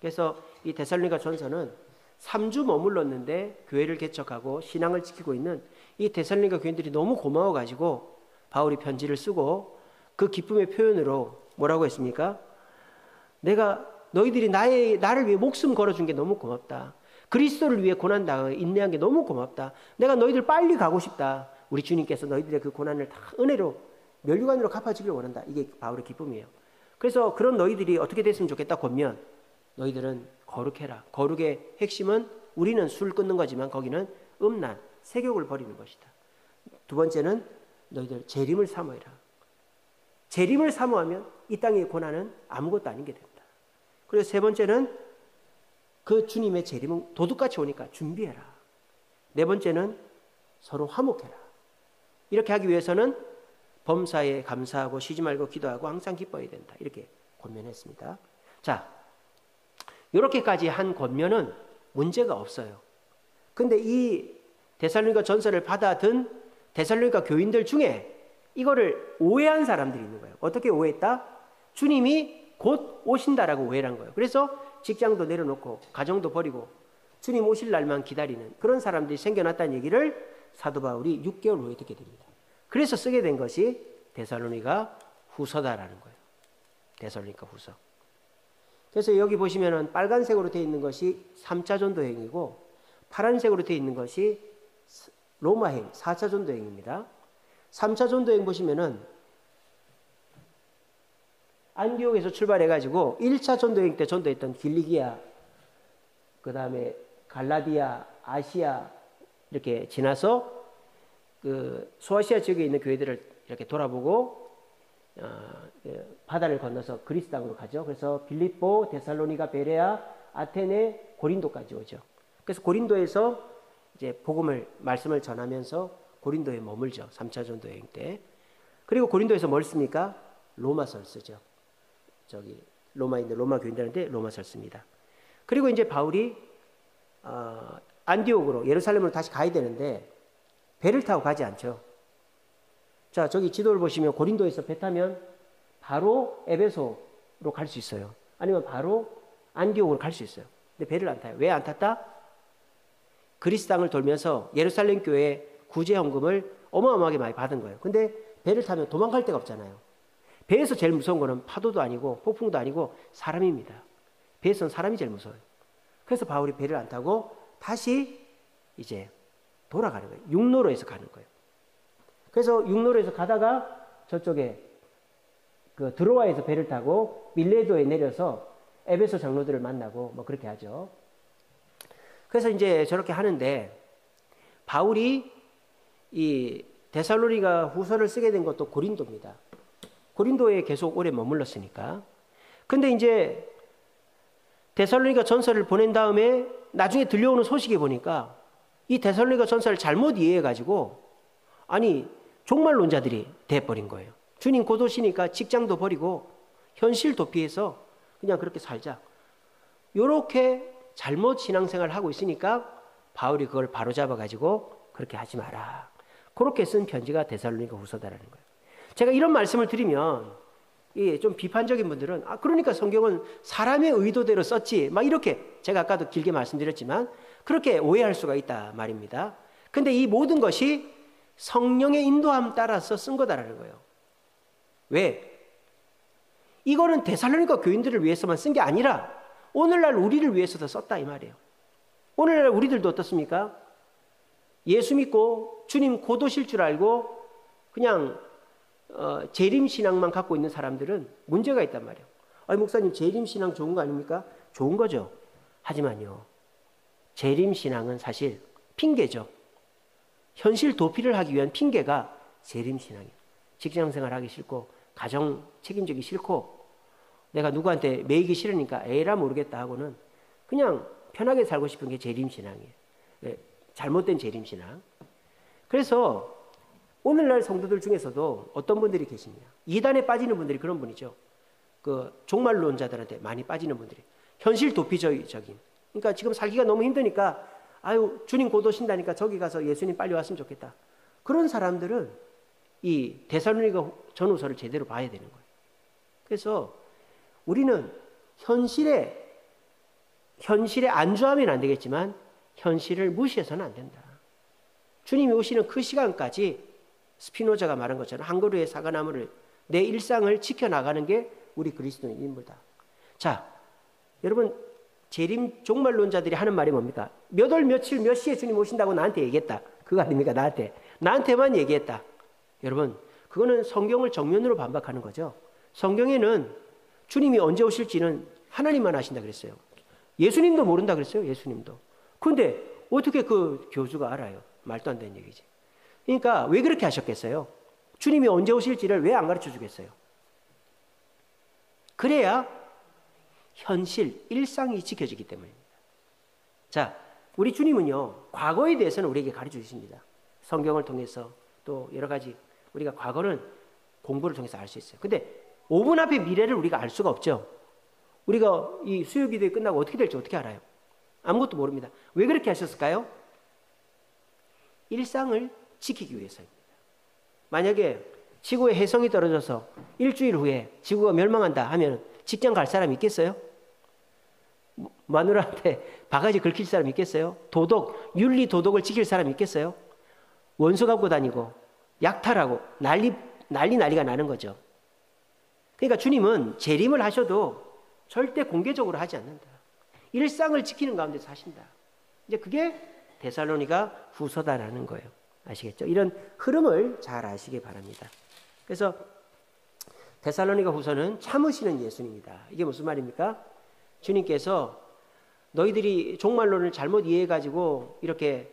그래서 이 데살로니가 전서는 3주 머물렀는데 교회를 개척하고 신앙을 지키고 있는 이 데살로니가 교인들이 너무 고마워가지고 바울이 편지를 쓰고 그 기쁨의 표현으로 뭐라고 했습니까? 내가 너희들이 나를 위해 목숨 걸어준 게 너무 고맙다. 그리스도를 위해 고난당하고 인내한 게 너무 고맙다. 내가 너희들 빨리 가고 싶다. 우리 주님께서 너희들의 그 고난을 다 은혜로 면류관으로 갚아주기를 원한다. 이게 바울의 기쁨이에요. 그래서 그런 너희들이 어떻게 됐으면 좋겠다 권면 너희들은 거룩해라. 거룩의 핵심은 우리는 술 끊는 거지만 거기는 음란, 세욕을 버리는 것이다. 두 번째는 너희들 재림을 사모해라. 재림을 사모하면 이 땅의 고난은 아무것도 아닌 게 된다. 그리고 세 번째는 그 주님의 재림은 도둑같이 오니까 준비해라. 네 번째는 서로 화목해라. 이렇게 하기 위해서는 범사에 감사하고 쉬지 말고 기도하고 항상 기뻐해야 된다. 이렇게 권면했습니다. 자, 이렇게까지 한 권면은 문제가 없어요. 근데 이 데살로니가 전서를 받아든 데살로니가 교인들 중에 이거를 오해한 사람들이 있는 거예요. 어떻게 오해했다? 주님이 곧 오신다라고 오해를 한 거예요. 그래서 직장도 내려놓고 가정도 버리고 주님 오실 날만 기다리는 그런 사람들이 생겨났다는 얘기를 사도 바울이 6개월 후에 듣게 됩니다. 그래서 쓰게 된 것이 데살로니가 후서다라는 거예요. 데살로니가 후서. 그래서 여기 보시면은 빨간색으로 되어 있는 것이 3차 전도행이고 파란색으로 되어 있는 것이 로마행 4차 전도행입니다. 3차 전도행 보시면은 안디옥에서 출발해가지고 1차 전도행 때 전도했던 길리기아, 그 다음에 갈라디아, 아시아 이렇게 지나서 그 소아시아 지역에 있는 교회들을 이렇게 돌아보고 바다를 건너서 그리스 땅으로 가죠. 그래서 빌립보, 데살로니가, 베레아, 아테네, 고린도까지 오죠. 그래서 고린도에서 이제 말씀을 전하면서 고린도에 머물죠. 3차 전도 여행 때. 그리고 고린도에서 뭘 씁니까? 로마서를 쓰죠. 저기 로마에 있는 로마 교인들한테 로마서를 씁니다. 그리고 이제 바울이 안디옥으로 예루살렘으로 다시 가야 되는데 배를 타고 가지 않죠. 자, 저기 지도를 보시면 고린도에서 배 타면 바로 에베소로 갈 수 있어요. 아니면 바로 안디옥으로 갈 수 있어요. 근데 배를 안 타요. 왜 안 탔다? 그리스 땅을 돌면서 예루살렘 교회 구제 헌금을 어마어마하게 많이 받은 거예요. 근데 배를 타면 도망갈 데가 없잖아요. 배에서 제일 무서운 거는 파도도 아니고 폭풍도 아니고 사람입니다. 배에서는 사람이 제일 무서워요. 그래서 바울이 배를 안 타고 다시 이제 돌아가는 거예요. 육로로에서 가는 거예요. 그래서 육로로에서 가다가 저쪽에 그 드로아에서 배를 타고 밀레도에 내려서 에베소 장로들을 만나고 뭐 그렇게 하죠. 그래서 이제 저렇게 하는데 바울이 이 데살로니가 후서를 쓰게 된 것도 고린도입니다. 고린도에 계속 오래 머물렀으니까. 근데 이제 데살로니가 전서를 보낸 다음에 나중에 들려오는 소식에 보니까 이 데살로니가 전서를 잘못 이해해가지고 아니 종말론자들이 돼버린 거예요. 주님 곧 오시니까 직장도 버리고 현실 도피해서 그냥 그렇게 살자. 요렇게 잘못 신앙생활을 하고 있으니까 바울이 그걸 바로잡아가지고 그렇게 하지 마라. 그렇게 쓴 편지가 데살로니가 후서다라는 거예요. 제가 이런 말씀을 드리면 좀 비판적인 분들은 그러니까 성경은 사람의 의도대로 썼지 막 이렇게 제가 아까도 길게 말씀드렸지만 그렇게 오해할 수가 있다 말입니다. 근데 이 모든 것이 성령의 인도함 따라서 쓴 거다라는 거예요. 왜? 이거는 데살로니가 교인들을 위해서만 쓴 게 아니라 오늘날 우리를 위해서도 썼다 이 말이에요. 오늘날 우리들도 어떻습니까? 예수 믿고 주님 곧 오실 줄 알고 그냥 재림신앙만 갖고 있는 사람들은 문제가 있단 말이에요. 아니 목사님 재림신앙 좋은 거 아닙니까? 좋은 거죠. 하지만요. 재림신앙은 사실 핑계죠. 현실 도피를 하기 위한 핑계가 재림신앙이에요. 직장생활 하기 싫고 가정 책임지기 싫고 내가 누구한테 매이기 싫으니까 에라 모르겠다 하고는 그냥 편하게 살고 싶은 게 재림신앙이에요. 잘못된 재림신앙. 그래서 오늘날 성도들 중에서도 어떤 분들이 계시냐. 이단에 빠지는 분들이 그런 분이죠. 그 종말론자들한테 많이 빠지는 분들이. 현실 도피적인. 그러니까 지금 살기가 너무 힘드니까 아유 주님 곧 오신다니까 저기 가서 예수님 빨리 왔으면 좋겠다. 그런 사람들은 이 데살로니가 전후서를 제대로 봐야 되는 거예요. 그래서 우리는 현실에 안주하면 안 되겠지만 현실을 무시해서는 안 된다. 주님이 오시는 그 시간까지 스피노자가 말한 것처럼 한 그루의 사과나무를 내 일상을 지켜나가는 게 우리 그리스도인 인물다. 자, 여러분 재림 종말론자들이 하는 말이 뭡니까? 몇 월 며칠 몇 시에 주님 오신다고 나한테 얘기했다. 그거 아닙니까? 나한테만 얘기했다. 여러분 그거는 성경을 정면으로 반박하는 거죠. 성경에는 주님이 언제 오실지는 하나님만 아신다 그랬어요. 예수님도 모른다 그랬어요. 예수님도. 근데 어떻게 그 교주가 알아요? 말도 안 되는 얘기지. 그러니까 왜 그렇게 하셨겠어요? 주님이 언제 오실지를 왜 안 가르쳐 주겠어요? 그래야 현실, 일상이 지켜지기 때문입니다. 자, 우리 주님은요, 과거에 대해서는 우리에게 가르쳐 주십니다. 성경을 통해서 또 여러 가지 우리가 과거는 공부를 통해서 알 수 있어요. 근데 5분 앞의 미래를 우리가 알 수가 없죠. 우리가 이 수요기도회 끝나고 어떻게 될지 어떻게 알아요? 아무것도 모릅니다. 왜 그렇게 하셨을까요? 일상을 지키기 위해서입니다. 만약에 지구에 혜성이 떨어져서 일주일 후에 지구가 멸망한다 하면 직장 갈 사람이 있겠어요? 마누라한테 바가지 긁힐 사람 있겠어요? 도덕, 윤리 도덕을 지킬 사람 있겠어요? 원수 갖고 다니고 약탈하고 난리가 나는 거죠. 그러니까 주님은 재림을 하셔도 절대 공개적으로 하지 않는다. 일상을 지키는 가운데 사신다. 이제 그게 데살로니가 후서다라는 거예요. 아시겠죠? 이런 흐름을 잘 아시기 바랍니다. 그래서 데살로니가 후서는 참으시는 예수님이다. 이게 무슨 말입니까? 주님께서 너희들이 종말론을 잘못 이해해가지고 이렇게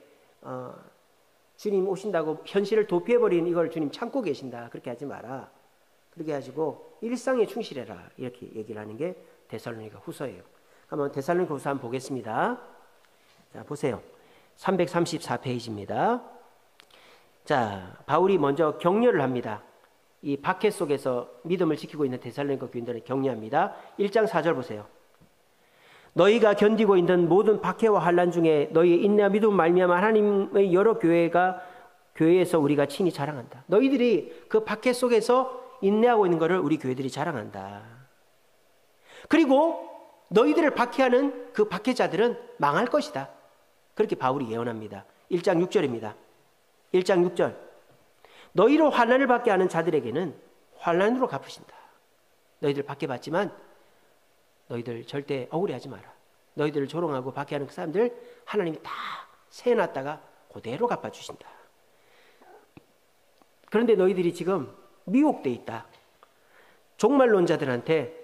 주님 오신다고 현실을 도피해버리는 이걸 주님 참고 계신다. 그렇게 하지 마라. 그렇게 해가지고 일상에 충실해라. 이렇게 얘기를 하는 게 데살로니가 후서예요. 한번 데살로니가 후서 한번 보겠습니다. 자, 보세요. 334페이지입니다. 자, 바울이 먼저 격려를 합니다. 이 박해 속에서 믿음을 지키고 있는 데살로니가 교인들을 격려합니다. 1장 4절 보세요. 너희가 견디고 있는 모든 박해와 환난 중에 너희의 인내와 믿음 말미암아 하나님의 여러 교회에서 우리가 친히 자랑한다. 너희들이 그 박해 속에서 인내하고 있는 것을 우리 교회들이 자랑한다. 그리고 너희들을 박해하는 그 박해자들은 망할 것이다. 그렇게 바울이 예언합니다. 1장 6절입니다. 1장 6절. 너희로 환난을 받게 하는 자들에게는 환난으로 갚으신다. 너희들 박해받지만 너희들 절대 억울해하지 마라. 너희들을 조롱하고 박해하는 그 사람들 하나님이 다 세해놨다가 그대로 갚아주신다. 그런데 너희들이 지금 미혹돼 있다. 종말론자들한테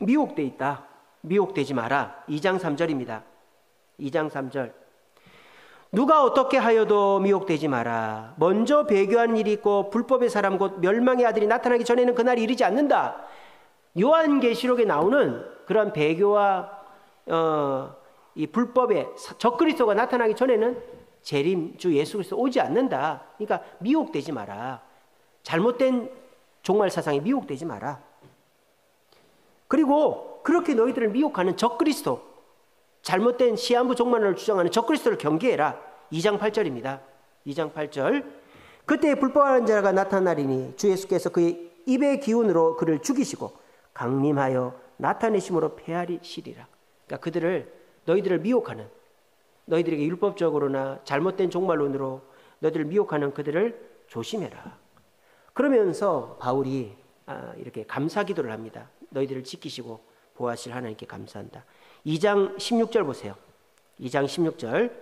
미혹돼 있다. 미혹되지 마라. 2장 3절입니다. 2장 3절. 누가 어떻게 하여도 미혹되지 마라. 먼저 배교하는 일이 있고 불법의 사람 곧 멸망의 아들이 나타나기 전에는 그날이 이르지 않는다. 요한계시록에 나오는 그런 배교와 이 불법의 적그리스도가 나타나기 전에는 재림 주 예수 그리스도 오지 않는다. 그러니까 미혹되지 마라. 잘못된 종말 사상에 미혹되지 마라. 그리고 그렇게 너희들을 미혹하는 적그리스도, 잘못된 시한부 종말론을 주장하는 적그리스도를 경계해라. 2장 8절입니다. 2장 8절. 그때 불법한 자가 나타나리니 주 예수께서 그의 입의 기운으로 그를 죽이시고 강림하여 나타내심으로 폐하리시리라. 그러니까 그들을, 너희들을 미혹하는, 너희들에게 율법적으로나 잘못된 종말론으로 너희들을 미혹하는 그들을 조심해라. 그러면서 바울이 이렇게 감사 기도를 합니다. 너희들을 지키시고 보호하실 하나님께 감사한다. 2장 16절 보세요. 2장 16절.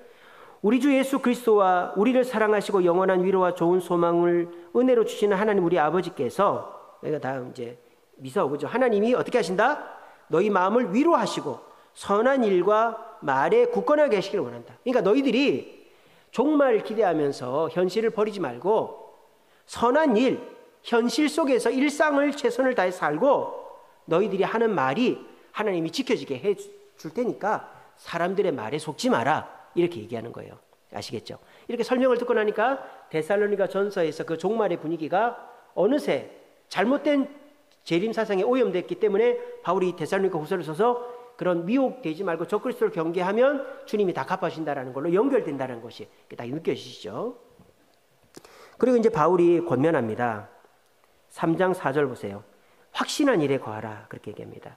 우리 주 예수 그리스도와 우리를 사랑하시고 영원한 위로와 좋은 소망을 은혜로 주시는 하나님 우리 아버지께서, 여기가 다음 이제 미사오고죠. 하나님이 어떻게 하신다? 너희 마음을 위로하시고 선한 일과 말에 굳건하게 하시기를 원한다. 그러니까 너희들이 종말을 기대하면서 현실을 버리지 말고 선한 일, 현실 속에서 일상을 최선을 다해 살고 너희들이 하는 말이 하나님이 지켜지게 해줄 테니까 사람들의 말에 속지 마라. 이렇게 얘기하는 거예요. 아시겠죠? 이렇게 설명을 듣고 나니까 데살로니가 전서에서 그 종말의 분위기가 어느새 잘못된 재림 사상에 오염됐기 때문에 바울이 데살로니가 후서를 써서 그런 미혹되지 말고 적그리스도를 경계하면 주님이 다 갚아주신다는 걸로 연결된다는 것이 딱 느껴지시죠? 그리고 이제 바울이 권면합니다. 3장 4절 보세요. 확신한 일에 거하라. 그렇게 얘기합니다.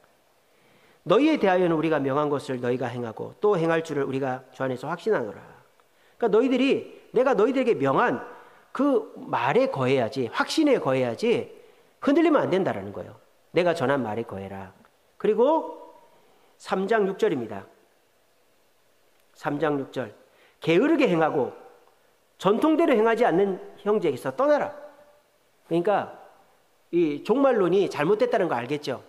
너희에 대하여는 우리가 명한 것을 너희가 행하고 또 행할 줄을 우리가 주 안에서 확신하노라. 그러니까 너희들이, 내가 너희들에게 명한 그 말에 거해야지, 확신에 거해야지 흔들리면 안 된다라는 거예요. 내가 전한 말에 거해라. 그리고 3장 6절입니다. 3장 6절. 게으르게 행하고 전통대로 행하지 않는 형제에게서 떠나라. 그러니까 이 종말론이 잘못됐다는 거 알겠죠?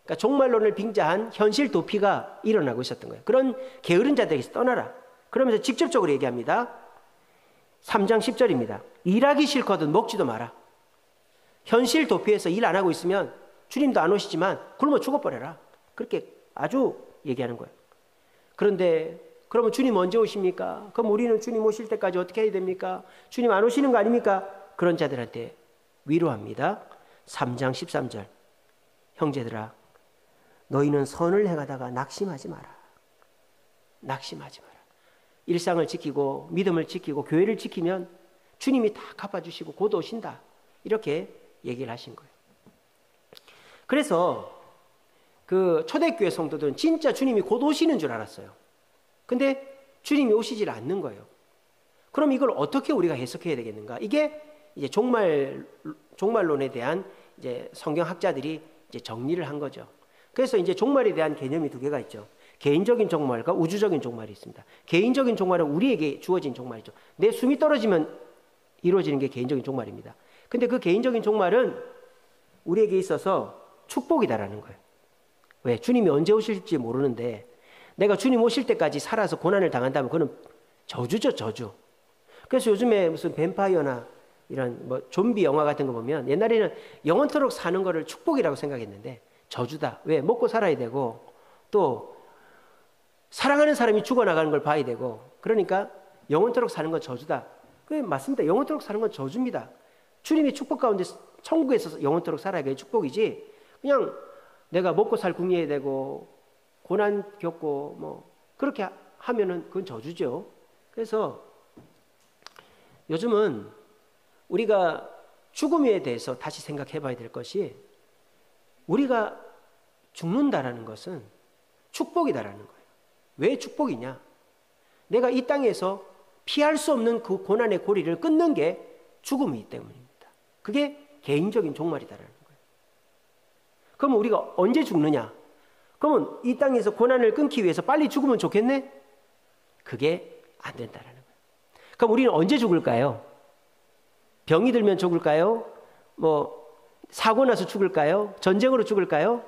그러니까 종말론을 빙자한 현실 도피가 일어나고 있었던 거예요. 그런 게으른 자들에게서 떠나라. 그러면서 직접적으로 얘기합니다. 3장 10절입니다. 일하기 싫거든 먹지도 마라. 현실 도피해서 일 안 하고 있으면 주님도 안 오시지만 굶어 죽어버려라. 그렇게 아주 얘기하는 거예요. 그런데 그러면 주님 언제 오십니까? 그럼 우리는 주님 오실 때까지 어떻게 해야 됩니까? 주님 안 오시는 거 아닙니까? 그런 자들한테 위로합니다. 3장 13절. 형제들아, 너희는 선을 행하다가 낙심하지 마라. 낙심하지 마라. 일상을 지키고 믿음을 지키고 교회를 지키면 주님이 다 갚아주시고 곧 오신다. 이렇게 얘기를 하신 거예요. 그래서 그 초대교회 성도들은 진짜 주님이 곧 오시는 줄 알았어요. 근데 주님이 오시질 않는 거예요. 그럼 이걸 어떻게 우리가 해석해야 되겠는가? 이게 이제 종말론에 대한 이제 성경학자들이 이제 정리를 한 거죠. 그래서 이제 종말에 대한 개념이 두 개가 있죠. 개인적인 종말과 우주적인 종말이 있습니다. 개인적인 종말은 우리에게 주어진 종말이죠. 내 숨이 떨어지면 이루어지는 게 개인적인 종말입니다. 근데 그 개인적인 종말은 우리에게 있어서 축복이다라는 거예요. 왜? 주님이 언제 오실지 모르는데 내가 주님 오실 때까지 살아서 고난을 당한다면 그건 저주죠, 저주. 그래서 요즘에 무슨 뱀파이어나 이런 뭐 좀비 영화 같은 거 보면 옛날에는 영원토록 사는 거를 축복이라고 생각했는데 저주다. 왜? 먹고 살아야 되고 또 사랑하는 사람이 죽어나가는 걸 봐야 되고 그러니까 영원토록 사는 건 저주다. 그게 맞습니다. 영원토록 사는 건 저주입니다. 주님이 축복 가운데 천국에서 영원토록 살아야 그게 축복이지 그냥 내가 먹고 살 궁리해야 되고 고난 겪고 뭐 그렇게 하면은 그건 저주죠. 그래서 요즘은 우리가 죽음에 대해서 다시 생각해 봐야 될 것이 우리가 죽는다라는 것은 축복이다라는 거예요. 왜 축복이냐? 내가 이 땅에서 피할 수 없는 그 고난의 고리를 끊는 게 죽음이기 때문입니다. 그게 개인적인 종말이다라는 거예요. 그럼 우리가 언제 죽느냐? 그러면 이 땅에서 고난을 끊기 위해서 빨리 죽으면 좋겠네? 그게 안 된다라는 거예요. 그럼 우리는 언제 죽을까요? 병이 들면 죽을까요? 뭐 사고 나서 죽을까요? 전쟁으로 죽을까요?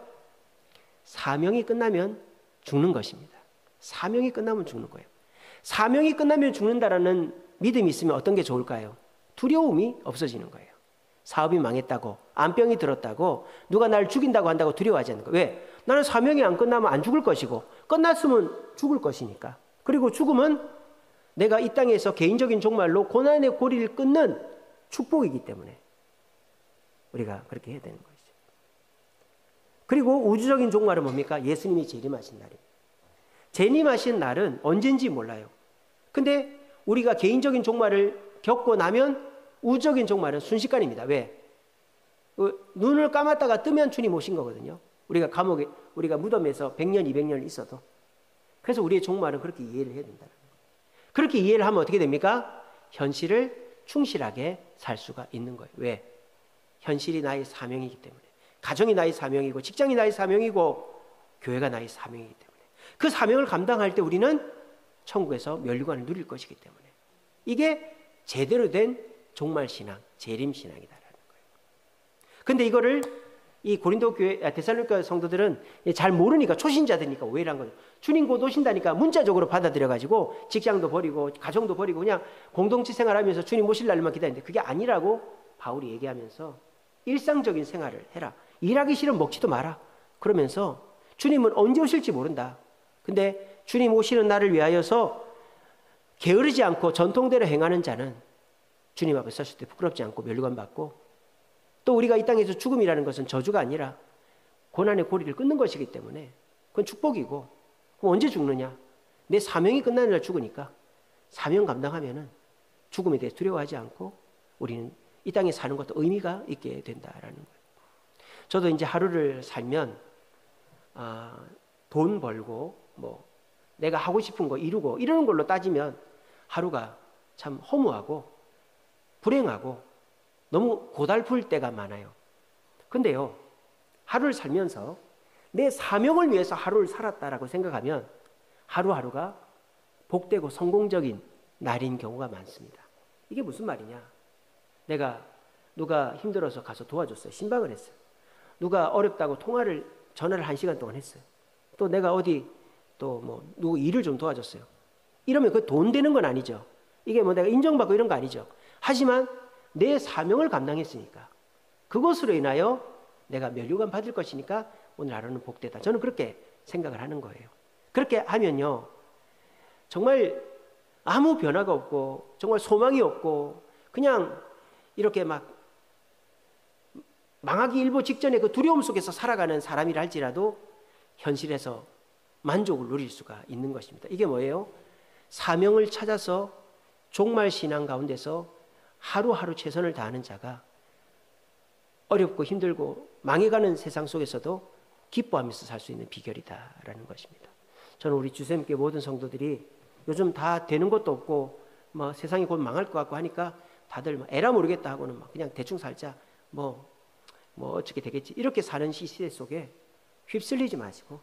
사명이 끝나면 죽는 것입니다. 사명이 끝나면 죽는 거예요. 사명이 끝나면 죽는다라는 믿음이 있으면 어떤 게 좋을까요? 두려움이 없어지는 거예요. 사업이 망했다고, 암병이 들었다고, 누가 날 죽인다고 한다고 두려워하지 않는 거예요. 왜? 나는 사명이 안 끝나면 안 죽을 것이고 끝났으면 죽을 것이니까. 그리고 죽음은 내가 이 땅에서 개인적인 종말로 고난의 고리를 끊는 축복이기 때문에 우리가 그렇게 해야 되는 것이죠. 그리고 우주적인 종말은 뭡니까? 예수님이 재림하신 날입니다. 재림하신 날은 언젠지 몰라요. 근데 우리가 개인적인 종말을 겪고 나면 우주적인 종말은 순식간입니다. 왜? 눈을 감았다가 뜨면 주님 오신 거거든요. 우리가 감옥에, 우리가 무덤에서 100년, 200년 있어도. 그래서 우리의 종말은 그렇게 이해를 해야 된다는 거예요. 그렇게 이해를 하면 어떻게 됩니까? 현실을 충실하게 살 수가 있는 거예요. 왜? 현실이 나의 사명이기 때문에. 가정이 나의 사명이고 직장이 나의 사명이고 교회가 나의 사명이기 때문에. 그 사명을 감당할 때 우리는 천국에서 면류관을 누릴 것이기 때문에. 이게 제대로 된 종말신앙, 재림신앙이다라는 거예요. 근데 이거를 이 고린도 교회, 데살로니가 성도들은 잘 모르니까 초신자들이니까 오해를 한 거죠. 주님 곧 오신다니까 문자적으로 받아들여가지고 직장도 버리고 가정도 버리고 그냥 공동체 생활하면서 주님 오실 날만 기다리는데 그게 아니라고 바울이 얘기하면서 일상적인 생활을 해라. 일하기 싫으면 먹지도 마라. 그러면서 주님은 언제 오실지 모른다. 근데 주님 오시는 날을 위하여서 게으르지 않고 전통대로 행하는 자는 주님 앞에 섰을 때 부끄럽지 않고 면류관 받고 또 우리가 이 땅에서 죽음이라는 것은 저주가 아니라 고난의 고리를 끊는 것이기 때문에 그건 축복이고 그럼 언제 죽느냐? 내 사명이 끝나는 날 죽으니까 사명 감당하면은 죽음에 대해 두려워하지 않고 우리는 이 땅에 사는 것도 의미가 있게 된다라는 거예요. 저도 이제 하루를 살면 돈 벌고 뭐 내가 하고 싶은 거 이루고 이러는 걸로 따지면 하루가 참 허무하고 불행하고 너무 고달플 때가 많아요. 근데요, 하루를 살면서 내 사명을 위해서 하루를 살았다라고 생각하면 하루하루가 복되고 성공적인 날인 경우가 많습니다. 이게 무슨 말이냐? 내가 누가 힘들어서 가서 도와줬어요. 신방을 했어요. 누가 어렵다고 전화를 1시간 동안 했어요. 또 내가 어디 또 뭐 누구 일을 좀 도와줬어요. 이러면 그 돈 되는 건 아니죠. 이게 뭐 내가 인정받고 이런 거 아니죠. 하지만 내 사명을 감당했으니까 그것으로 인하여 내가 면류관 받을 것이니까 오늘 하루는 복되다. 저는 그렇게 생각을 하는 거예요. 그렇게 하면요 정말 아무 변화가 없고 정말 소망이 없고 그냥 이렇게 막 망하기 일보 직전에 그 두려움 속에서 살아가는 사람이라 할지라도 현실에서 만족을 누릴 수가 있는 것입니다. 이게 뭐예요? 사명을 찾아서 종말 신앙 가운데서 하루하루 최선을 다하는 자가 어렵고 힘들고 망해가는 세상 속에서도 기뻐하면서 살 수 있는 비결이다라는 것입니다. 저는 우리 주샘교회 모든 성도들이 요즘 다 되는 것도 없고 뭐 세상이 곧 망할 것 같고 하니까 다들 막 에라 모르겠다 하고는 막 그냥 대충 살자 뭐 어떻게 되겠지 이렇게 사는 시대 속에 휩쓸리지 마시고,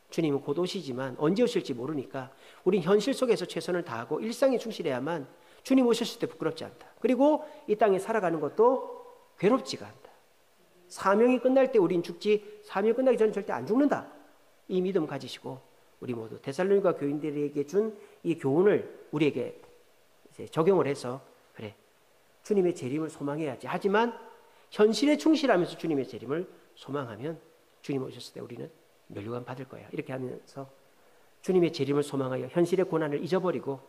주님은 곧 오시지만 언제 오실지 모르니까 우린 현실 속에서 최선을 다하고 일상에 충실해야만 주님 오셨을 때 부끄럽지 않다. 그리고 이 땅에 살아가는 것도 괴롭지가 않다. 사명이 끝날 때 우린 죽지 사명이 끝나기 전에 절대 안 죽는다. 이 믿음 가지시고 우리 모두 데살로니가 교인들에게 준 이 교훈을 우리에게 이제 적용을 해서, 그래, 주님의 재림을 소망해야지. 하지만 현실에 충실하면서 주님의 재림을 소망하면 주님 오셨을 때 우리는 면류관 받을 거야. 이렇게 하면서 주님의 재림을 소망하여 현실의 고난을 잊어버리고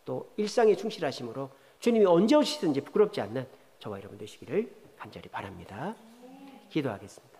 또 일상에 충실하심으로 주님이 언제 오시든지 부끄럽지 않는 저와 여러분 되시기를 간절히 바랍니다. 기도하겠습니다.